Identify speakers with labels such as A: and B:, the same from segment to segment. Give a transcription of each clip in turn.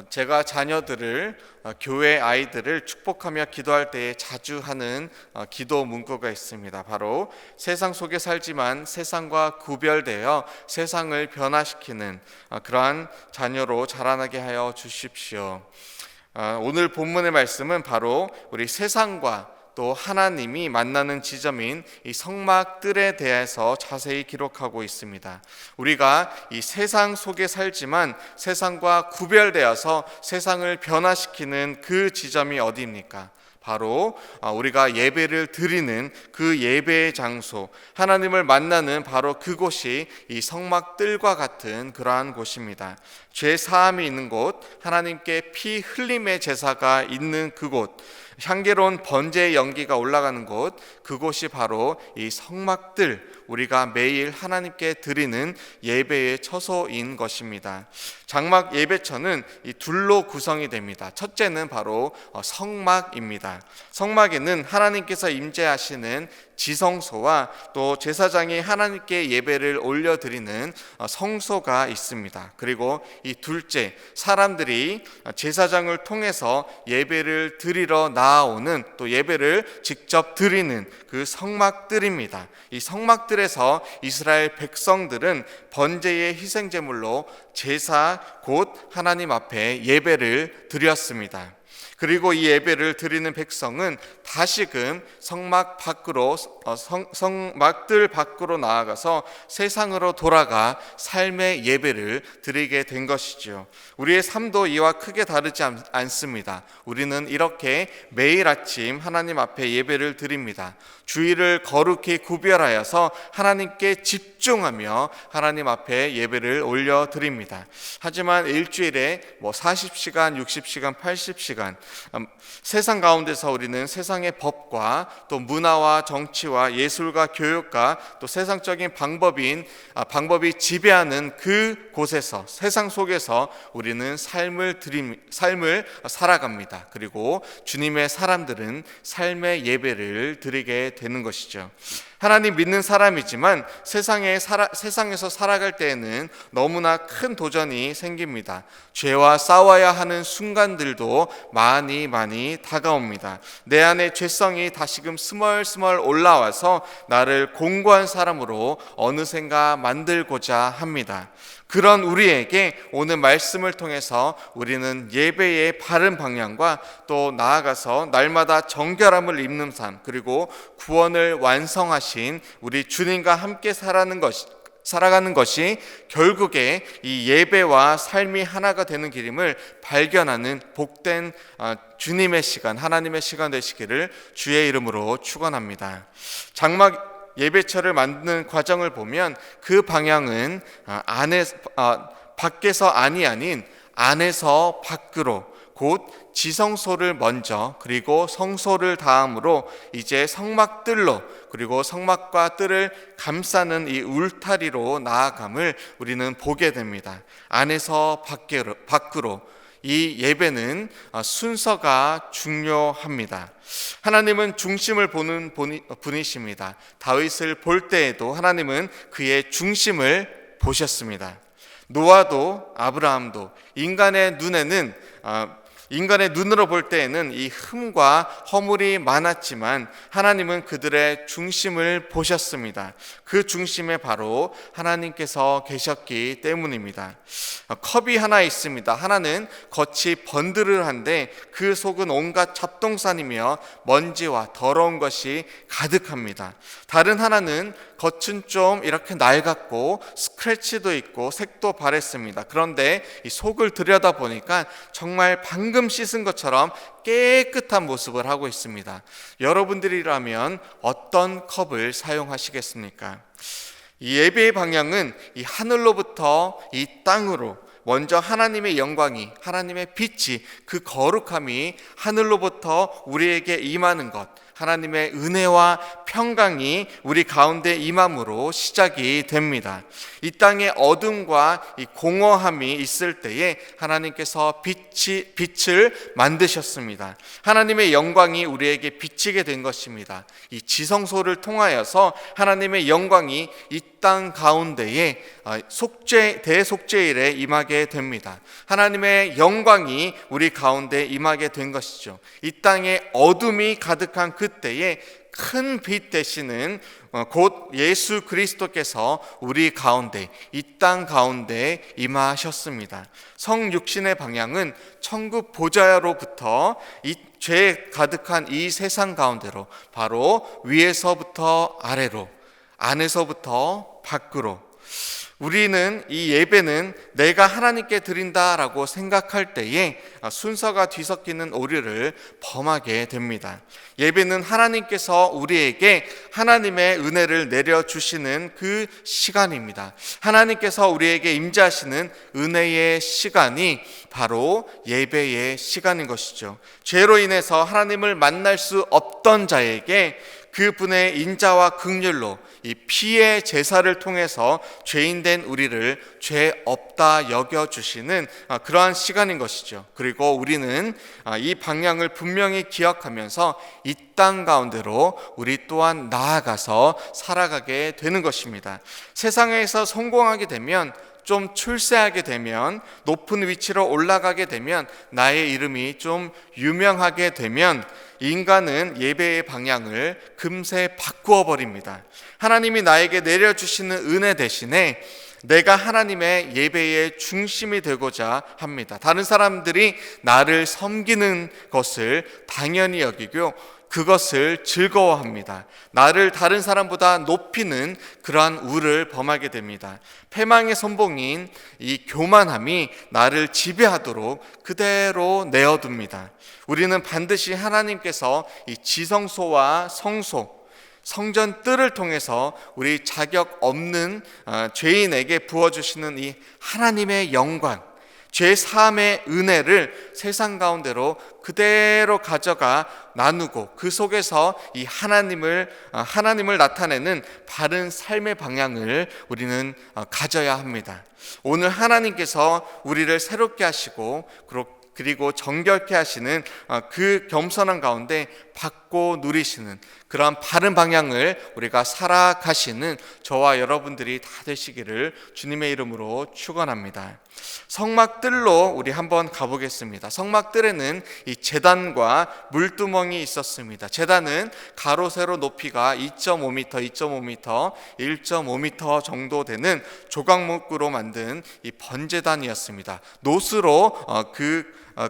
A: 제가 자녀들을 교회 아이들을 축복하며 기도할 때에 자주 하는 기도 문구가 있습니다. 바로 세상 속에 살지만 세상과 구별되어 세상을 변화시키는 그러한 자녀로 자라나게 하여 주십시오. 오늘 본문의 말씀은 바로 우리 세상과 또 하나님이 만나는 지점인 이 성막들에 대해서 자세히 기록하고 있습니다. 우리가 이 세상 속에 살지만 세상과 구별되어서 세상을 변화시키는 그 지점이 어디입니까? 바로 우리가 예배를 드리는 그 예배의 장소, 하나님을 만나는 바로 그곳이 이 성막들과 같은 그러한 곳입니다. 죄 사함이 있는 곳, 하나님께 피 흘림의 제사가 있는 그곳, 향기로운 번제의 연기가 올라가는 곳, 그곳이 바로 이 성막들, 우리가 매일 하나님께 드리는 예배의 처소인 것입니다. 장막 예배처는 이 둘로 구성이 됩니다. 첫째는 바로 성막입니다. 성막에는 하나님께서 임재하시는 지성소와 또 제사장이 하나님께 예배를 올려드리는 성소가 있습니다. 그리고 이 둘째, 사람들이 제사장을 통해서 예배를 드리러 나아오는, 또 예배를 직접 드리는 그 성막들입니다. 이 성막들에서 이스라엘 백성들은 번제의 희생제물로 제사 곧 하나님 앞에 예배를 드렸습니다. 그리고 이 예배를 드리는 백성은 다시금 성막들 밖으로 나아가서 세상으로 돌아가 삶의 예배를 드리게 된 것이죠. 우리의 삶도 이와 크게 다르지 않습니다. 우리는 이렇게 매일 아침 하나님 앞에 예배를 드립니다. 주일을 거룩히 구별하여서 하나님께 집중하며 하나님 앞에 예배를 올려드립니다. 하지만 일주일에 40시간, 60시간, 80시간 세상 가운데서 우리는 세상의 법과 또 문화와 정치와 예술과 교육과 또 세상적인 방법이 지배하는 그 곳에서, 세상 속에서 우리는 삶을 살아갑니다. 그리고 주님의 사람들은 삶의 예배를 드리게 되는 것이죠. 하나님 믿는 사람이지만 세상에서 살아갈 때에는 너무나 큰 도전이 생깁니다. 죄와 싸워야 하는 순간들도 많이 다가옵니다. 내 안에 죄성이 다시금 스멀스멀 올라와서 나를 공고한 사람으로 어느샌가 만들고자 합니다. 그런 우리에게 오늘 말씀을 통해서 우리는 예배의 바른 방향과 또 나아가서 날마다 정결함을 입는 삶, 그리고 구원을 완성하신 우리 주님과 함께 살아가는 것이 결국에 이 예배와 삶이 하나가 되는 길임을 발견하는 복된 주님의 시간, 하나님의 시간 되시기를 주의 이름으로 축원합니다. 장막 예배처를 만드는 과정을 보면 그 방향은 밖에서 아닌 안에서 밖으로, 곧 지성소를 먼저, 그리고 성소를 다음으로 이제 성막들로, 그리고 성막과 뜰을 감싸는 이 울타리로 나아감을 우리는 보게 됩니다. 안에서 밖으로 이 예배는 순서가 중요합니다. 하나님은 중심을 보는 분이십니다. 다윗을 볼 때에도 하나님은 그의 중심을 보셨습니다. 노아도 아브라함도 인간의 눈으로 볼 때에는 이 흠과 허물이 많았지만 하나님은 그들의 중심을 보셨습니다. 그 중심에 바로 하나님께서 계셨기 때문입니다. 컵이 하나 있습니다. 하나는 겉이 번드르한데 그 속은 온갖 잡동산이며 먼지와 더러운 것이 가득합니다. 다른 하나는 겉은 좀 이렇게 낡았고 스크래치도 있고 색도 바랬습니다. 그런데 이 속을 들여다보니까 정말 방금 씻은 것처럼 깨끗한 모습을 하고 있습니다. 여러분들이라면 어떤 컵을 사용하시겠습니까? 이 예배의 방향은 이 하늘로부터 이 땅으로, 먼저 하나님의 영광이, 하나님의 빛이, 그 거룩함이 하늘로부터 우리에게 임하는 것, 하나님의 은혜와 평강이 우리 가운데 임함으로 시작이 됩니다. 이 땅에 어둠과 이 공허함이 있을 때에 하나님께서 빛을 만드셨습니다. 하나님의 영광이 우리에게 비치게 된 것입니다. 이 지성소를 통하여서 하나님의 영광이 이 땅 가운데에 대속죄일에 임하게 됩니다. 하나님의 영광이 우리 가운데 임하게 된 것이죠. 이 땅에 어둠이 가득한 그때에 큰 빛 되시는 곧 예수 그리스도께서 우리 가운데, 이 땅 가운데 임하셨습니다. 성육신의 방향은 천국 보좌로부터 이 죄 가득한 이 세상 가운데로, 바로 위에서부터 아래로, 안에서부터 밖으로. 우리는 이 예배는 내가 하나님께 드린다라고 생각할 때에 순서가 뒤섞이는 오류를 범하게 됩니다. 예배는 하나님께서 우리에게 하나님의 은혜를 내려주시는 그 시간입니다. 하나님께서 우리에게 임재하시는 은혜의 시간이 바로 예배의 시간인 것이죠. 죄로 인해서 하나님을 만날 수 없던 자에게 그분의 인자와 긍휼로 이 피의 제사를 통해서 죄인된 우리를 죄 없다 여겨주시는 그러한 시간인 것이죠. 그리고 우리는 이 방향을 분명히 기억하면서 이 땅 가운데로 우리 또한 나아가서 살아가게 되는 것입니다. 세상에서 성공하게 되면, 좀 출세하게 되면, 높은 위치로 올라가게 되면, 나의 이름이 좀 유명하게 되면 인간은 예배의 방향을 금세 바꾸어 버립니다. 하나님이 나에게 내려주시는 은혜 대신에 내가 하나님의 예배의 중심이 되고자 합니다. 다른 사람들이 나를 섬기는 것을 당연히 여기고 그것을 즐거워합니다. 나를 다른 사람보다 높이는 그러한 우를 범하게 됩니다. 패망의 선봉인 이 교만함이 나를 지배하도록 그대로 내어둡니다. 우리는 반드시 하나님께서 이 지성소와 성전 뜰을 통해서 우리 자격 없는 죄인에게 부어주시는 이 하나님의 영광, 죄 사함의 은혜를 세상 가운데로 그대로 가져가 나누고 그 속에서 이 하나님을 나타내는 바른 삶의 방향을 우리는 가져야 합니다. 오늘 하나님께서 우리를 새롭게 하시고 그리고 정결케 하시는 그 겸손한 가운데 받고 누리시는 그런 바른 방향을 우리가 살아가시는 저와 여러분들이 다 되시기를 주님의 이름으로 축원합니다. 성막뜰로 우리 한번 가보겠습니다. 성막뜰에는 이 제단과 물두멍이 있었습니다. 제단은 가로 세로 높이가 2.5m, 1.5m 정도 되는 조각목으로 만든 이 번제단이었습니다. 노스로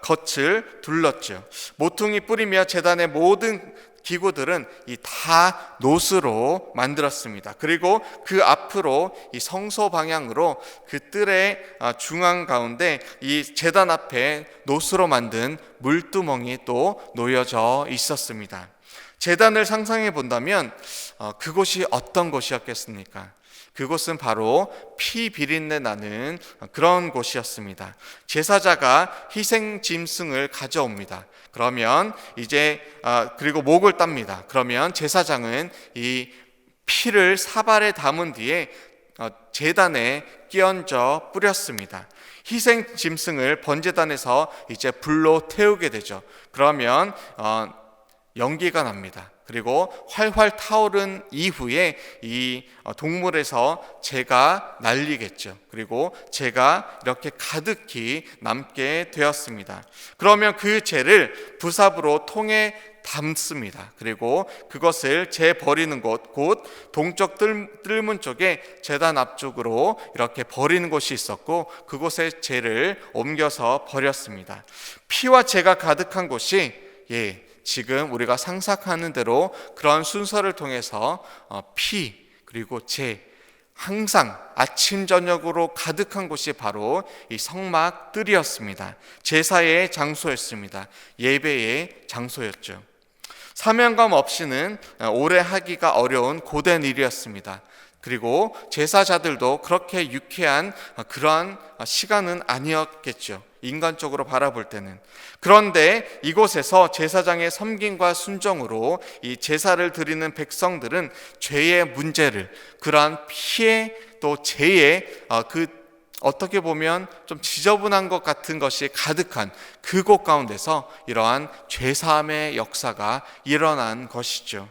A: 겉을 둘렀죠. 모퉁이 뿌리며 제단의 모든 기구들은 다 노스로 만들었습니다. 그리고 그 앞으로 이 성소 방향으로 그 뜰의 중앙 가운데 이 제단 앞에 노스로 만든 물두멍이 또 놓여져 있었습니다. 제단을 상상해 본다면 그곳이 어떤 곳이었겠습니까? 그곳은 바로 피 비린내 나는 그런 곳이었습니다. 제사자가 희생 짐승을 가져옵니다. 그러면 그리고 목을 땁니다. 그러면 제사장은 이 피를 사발에 담은 뒤에 제단에 끼얹어 뿌렸습니다. 희생 짐승을 번제단에서 이제 불로 태우게 되죠. 그러면 연기가 납니다. 그리고 활활 타오른 이후에 이 동물에서 재가 날리겠죠. 그리고 재가 이렇게 가득히 남게 되었습니다. 그러면 그 재를 부삽으로 통에 담습니다. 그리고 그것을 재 버리는 곳, 곧 동쪽 뜰문 쪽에 제단 앞쪽으로 이렇게 버리는 곳이 있었고 그곳에 재를 옮겨서 버렸습니다. 피와 재가 가득한 곳이 지금 우리가 상상하는 대로 그런 순서를 통해서 피 그리고 재 항상 아침 저녁으로 가득한 곳이 바로 이 성막뜰이었습니다. 제사의 장소였습니다. 예배의 장소였죠. 사명감 없이는 오래 하기가 어려운 고된 일이었습니다. 그리고 제사자들도 그렇게 유쾌한 그러한 시간은 아니었겠죠. 인간적으로 바라볼 때는. 그런데 이곳에서 제사장의 섬김과 순종으로 이 제사를 드리는 백성들은 죄의 문제를, 그러한 피해 또 죄의 어떻게 보면 좀 지저분한 것 같은 것이 가득한 그곳 가운데서 이러한 죄사함의 역사가 일어난 것이죠.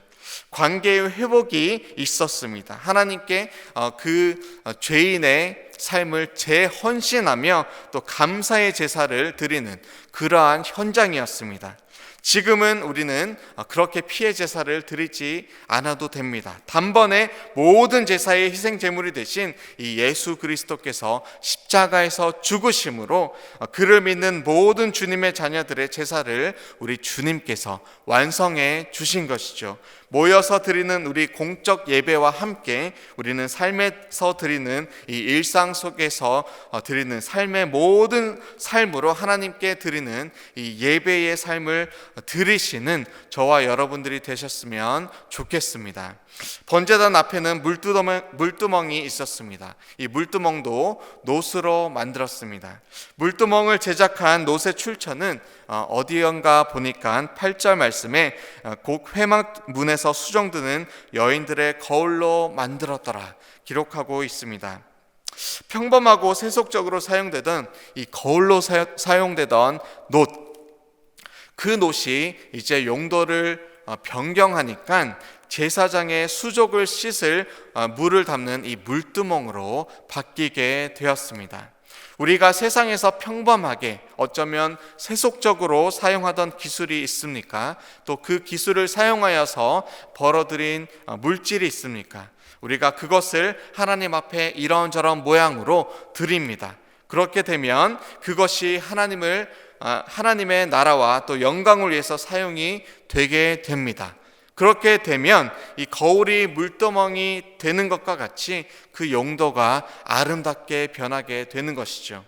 A: 관계의 회복이 있었습니다. 하나님께 그 죄인의 삶을 재헌신하며 또 감사의 제사를 드리는 그러한 현장이었습니다. 지금은 우리는 그렇게 피해 제사를 드리지 않아도 됩니다. 단번에 모든 제사의 희생 제물이 되신 이 예수 그리스도께서 십자가에서 죽으심으로 그를 믿는 모든 주님의 자녀들의 제사를 우리 주님께서 완성해 주신 것이죠. 모여서 드리는 우리 공적 예배와 함께 우리는 삶에서 드리는 이 일상 속에서 드리는 삶의 모든 삶으로 하나님께 드리는 이 예배의 삶을 드리시는 저와 여러분들이 되셨으면 좋겠습니다. 번제단 앞에는 물두멍이 있었습니다. 이 물두멍도 놋으로 만들었습니다. 물두멍을 제작한 놋의 출처는 어디연가 보니까 8절 말씀에 곡 회막문에서 수정드는 여인들의 거울로 만들었더라 기록하고 있습니다. 평범하고 세속적으로 사용되던 이 거울로 사용되던 놋, 그 놋이 이제 용도를 변경하니까 제사장의 수족을 씻을 물을 담는 이 물두멍으로 바뀌게 되었습니다. 우리가 세상에서 평범하게 어쩌면 세속적으로 사용하던 기술이 있습니까? 또 그 기술을 사용하여서 벌어들인 물질이 있습니까? 우리가 그것을 하나님 앞에 이런저런 모양으로 드립니다. 그렇게 되면 그것이 하나님의 나라와 또 영광을 위해서 사용이 되게 됩니다. 그렇게 되면 이 거울이 물두멍이 되는 것과 같이 그 용도가 아름답게 변하게 되는 것이죠.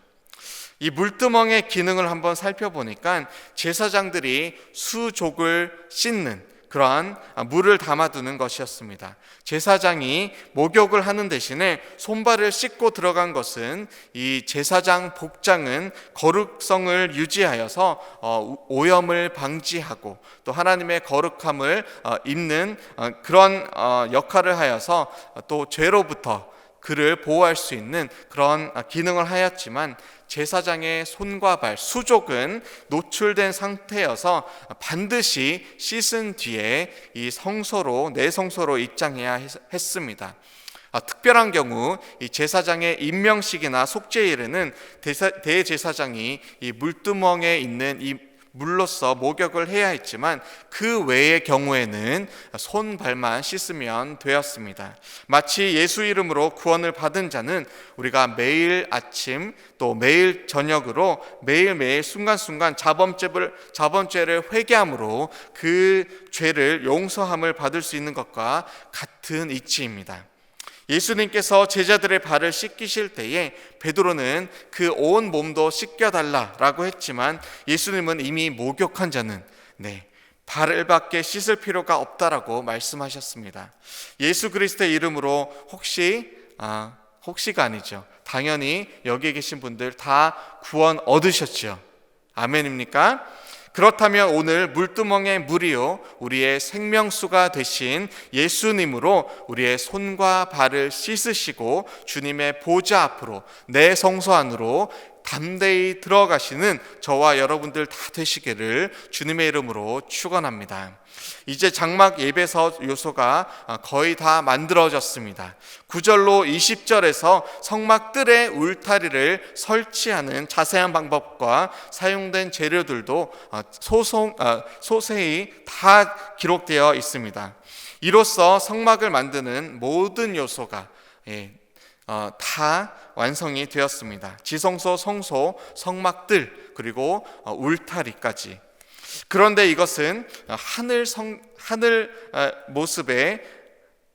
A: 이 물두멍의 기능을 한번 살펴보니까 제사장들이 수족을 씻는 그러한 물을 담아두는 것이었습니다. 제사장이 목욕을 하는 대신에 손발을 씻고 들어간 것은 이 제사장 복장은 거룩성을 유지하여서 오염을 방지하고 또 하나님의 거룩함을 입는 그런 역할을 하여서 또 죄로부터 그를 보호할 수 있는 그런 기능을 하였지만 제사장의 손과 발, 수족은 노출된 상태여서 반드시 씻은 뒤에 이 내 성소로 입장해야 했습니다. 특별한 경우 이 제사장의 임명식이나 속죄일에는 대제사장이 이 물두멍에 있는 이 물로써 목욕을 해야 했지만 그 외의 경우에는 손발만 씻으면 되었습니다. 마치 예수 이름으로 구원을 받은 자는 우리가 매일 아침 또 매일 저녁으로 매일매일 순간순간 자범죄를 회개함으로 그 죄를 용서함을 받을 수 있는 것과 같은 이치입니다. 예수님께서 제자들의 발을 씻기실 때에 베드로는 그 온 몸도 씻겨달라라고 했지만 예수님은 이미 목욕한 자는 발밖에 씻을 필요가 없다라고 말씀하셨습니다. 예수 그리스도의 이름으로 혹시가 아니죠. 당연히 여기 계신 분들 다 구원 얻으셨죠. 아멘입니까? 그렇다면 오늘 물두멍의 물이요 우리의 생명수가 되신 예수님으로 우리의 손과 발을 씻으시고 주님의 보좌 앞으로 내 성소 안으로 담대히 들어가시는 저와 여러분들 다 되시기를 주님의 이름으로 축원합니다. 이제 장막 예배서 요소가 거의 다 만들어졌습니다. 9절로 20절에서 성막 뜰에 울타리를 설치하는 자세한 방법과 사용된 재료들도 소세히 다 기록되어 있습니다. 이로써 성막을 만드는 모든 요소가 다 완성이 되었습니다. 지성소, 성소, 성막들 그리고 울타리까지. 그런데 이것은 하늘 모습의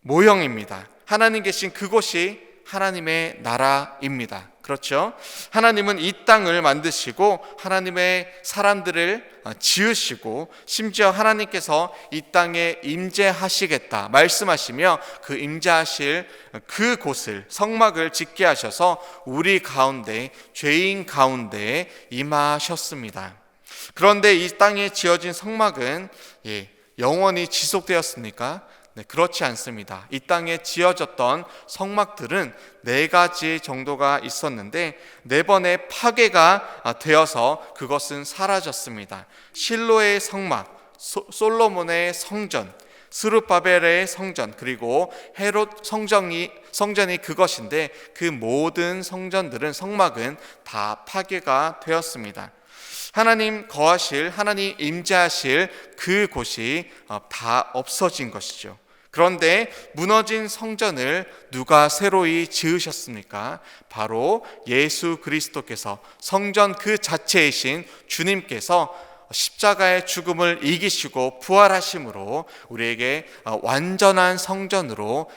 A: 모형입니다. 하나님 계신 그곳이 하나님의 나라입니다. 그렇죠? 하나님은 이 땅을 만드시고 하나님의 사람들을 지으시고 심지어 하나님께서 이 땅에 임재하시겠다 말씀하시며 그 임재하실 그곳을 성막을 짓게 하셔서 우리 가운데 죄인 가운데 임하셨습니다. 그런데 이 땅에 지어진 성막은 영원히 지속되었습니까? 네, 그렇지 않습니다. 이 땅에 지어졌던 성막들은 4가지 정도가 있었는데 4번의 파괴가 되어서 그것은 사라졌습니다. 실로의 성막, 솔로몬의 성전, 스룹바벨의 성전, 그리고 헤롯 성전이 그것인데 그 모든 성전들은 성막은 다 파괴가 되었습니다. 하나님 거하실, 하나님 임재하실 그곳이 다 없어진 것이죠. 그런데 무너진 성전을 누가 새로이 지으셨습니까? 바로 예수 그리스도께서 성전 그 자체이신 주님께서 십자가의 죽음을 이기시고 부활하심으로 우리에게 완전한 성전으로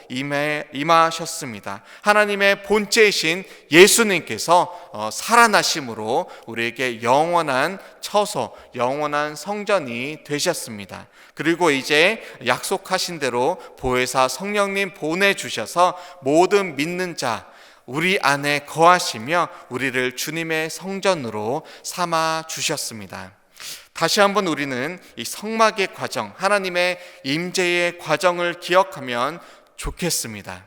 A: 임하셨습니다. 하나님의 본체이신 예수님께서 살아나심으로 우리에게 영원한 처소, 영원한 성전이 되셨습니다. 그리고 이제 약속하신 대로 보혜사 성령님 보내주셔서 모든 믿는 자 우리 안에 거하시며 우리를 주님의 성전으로 삼아 주셨습니다. 다시 한번 우리는 이 성막의 과정, 하나님의 임재의 과정을 기억하면 좋겠습니다.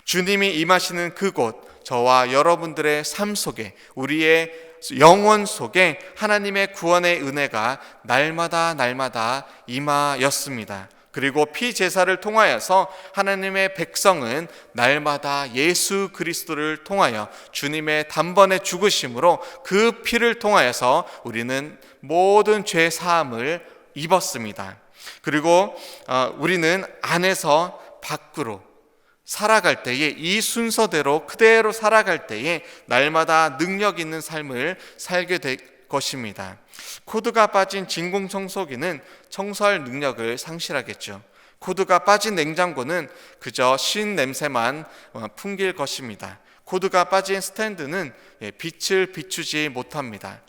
A: 주님이 임하시는 그곳, 저와 여러분들의 삶 속에, 우리의 영혼 속에 하나님의 구원의 은혜가 날마다 임하였습니다. 그리고 피제사를 통하여서 하나님의 백성은 날마다 예수 그리스도를 통하여 주님의 단번에 죽으심으로 그 피를 통하여서 우리는 모든 죄 사함을 입었습니다. 그리고 우리는 안에서 밖으로 살아갈 때에 이 순서대로 그대로 살아갈 때에 날마다 능력 있는 삶을 살게 될 것입니다. 코드가 빠진 진공청소기는 청소할 능력을 상실하겠죠. 코드가 빠진 냉장고는 그저 신 냄새만 풍길 것입니다. 코드가 빠진 스탠드는 빛을 비추지 못합니다.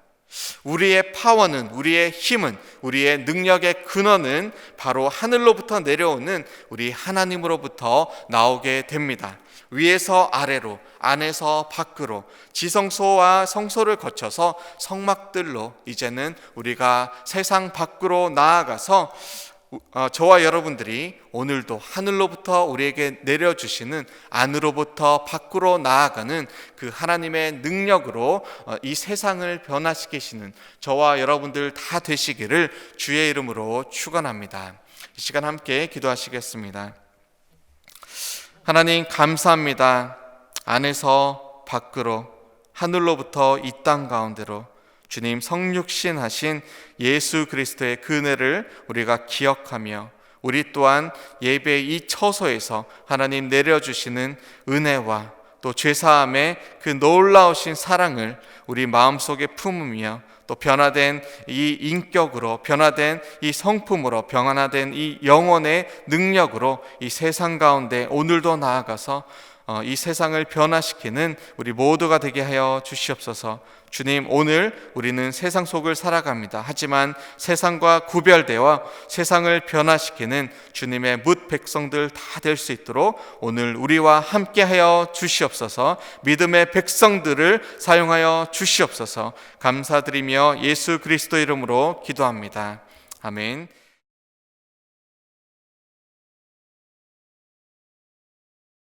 A: 우리의 파워는, 우리의 힘은, 우리의 능력의 근원은 바로 하늘로부터 내려오는 우리 하나님으로부터 나오게 됩니다. 위에서 아래로, 안에서 밖으로, 지성소와 성소를 거쳐서 성막들로 이제는 우리가 세상 밖으로 나아가서 저와 여러분들이 오늘도 하늘로부터 우리에게 내려주시는 안으로부터 밖으로 나아가는 그 하나님의 능력으로 이 세상을 변화시키시는 저와 여러분들 다 되시기를 주의 이름으로 축원합니다. 이 시간 함께 기도하시겠습니다. 하나님 감사합니다. 안에서 밖으로, 하늘로부터 이 땅 가운데로 주님 성육신 하신 예수 그리스도의 그 은혜를 우리가 기억하며 우리 또한 예배의 이 처소에서 하나님 내려주시는 은혜와 또 죄사함의 그 놀라우신 사랑을 우리 마음속에 품으며 또 변화된 이 인격으로, 변화된 이 성품으로, 변화된 이 영혼의 능력으로 이 세상 가운데 오늘도 나아가서 이 세상을 변화시키는 우리 모두가 되게 하여 주시옵소서. 주님, 오늘 우리는 세상 속을 살아갑니다. 하지만 세상과 구별되어 세상을 변화시키는 주님의 뭇 백성들 다 될 수 있도록 오늘 우리와 함께 하여 주시옵소서. 믿음의 백성들을 사용하여 주시옵소서. 감사드리며 예수 그리스도 이름으로 기도합니다. 아멘.